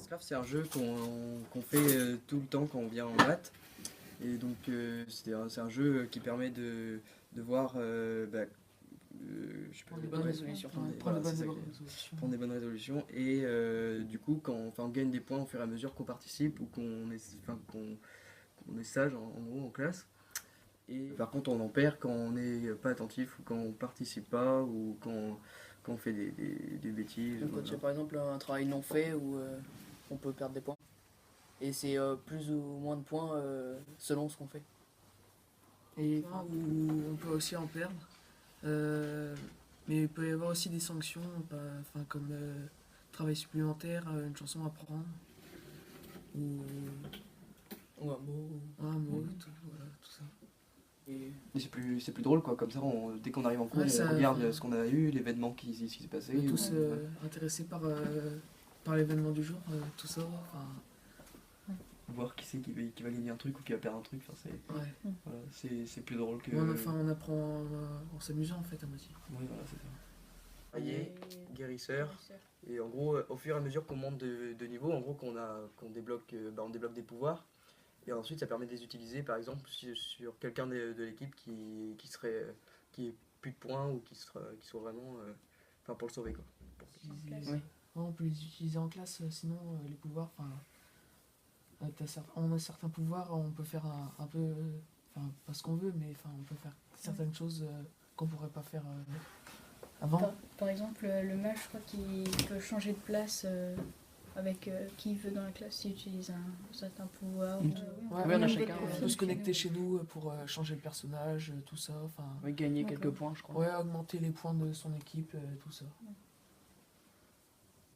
Minecraft, c'est un jeu qu'on fait tout le temps quand on vient en maths. Et donc, c'est un jeu qui permet de voir. Je sais pas, Prendre des bonnes résolutions. prendre des bonnes résolutions. Et du coup, on gagne des points au fur et à mesure qu'on participe ou qu'on est sage en gros en classe. Et par contre, on en perd quand on n'est pas attentif ou quand on participe pas ou quand on fait des bêtises. Donc, quand il y a par exemple un travail non fait où on peut perdre des points. Et c'est plus ou moins de points selon ce qu'on fait. Et où on peut aussi en perdre. Mais il peut y avoir aussi des sanctions, comme travail supplémentaire, une chanson à prendre, ou Ou un mot. un mot, voilà, tout ça. Et Et c'est plus drôle quoi, comme ça dès qu'on arrive en cours, Ouais, ça- on regarde ce qu'on a eu, l'événement qui s'est passé. On est tous voilà. intéressés par l'événement du jour, tout ça. Voir qui c'est qui va gagner un truc ou qui va perdre un truc, Ouais. voilà, c'est plus drôle que... On apprend en s'amusant en fait à moitié. Oui, voilà, c'est ça. Allié, guérisseur, et en gros, au fur et à mesure qu'on monte de niveau, en gros, qu'on débloque, on débloque des pouvoirs, et ensuite ça permet de les utiliser, par exemple, sur quelqu'un de l'équipe qui ait plus de points ou qui soit vraiment... pour le sauver, quoi. oui. Ouais, on peut les utiliser en classe, sinon les pouvoirs, on a certains pouvoirs, on peut faire un peu, pas ce qu'on veut, mais on peut faire certaines choses qu'on pourrait pas faire avant. Par exemple, le mage, je crois qu'il peut changer de place avec qui il veut dans la classe s'il utilise un certain pouvoir. Oui, on a chacun, on peut se connecter chez nous pour changer le personnage, tout ça. Oui, gagner quelques points, je crois. Ouais, augmenter les points de son équipe, tout ça.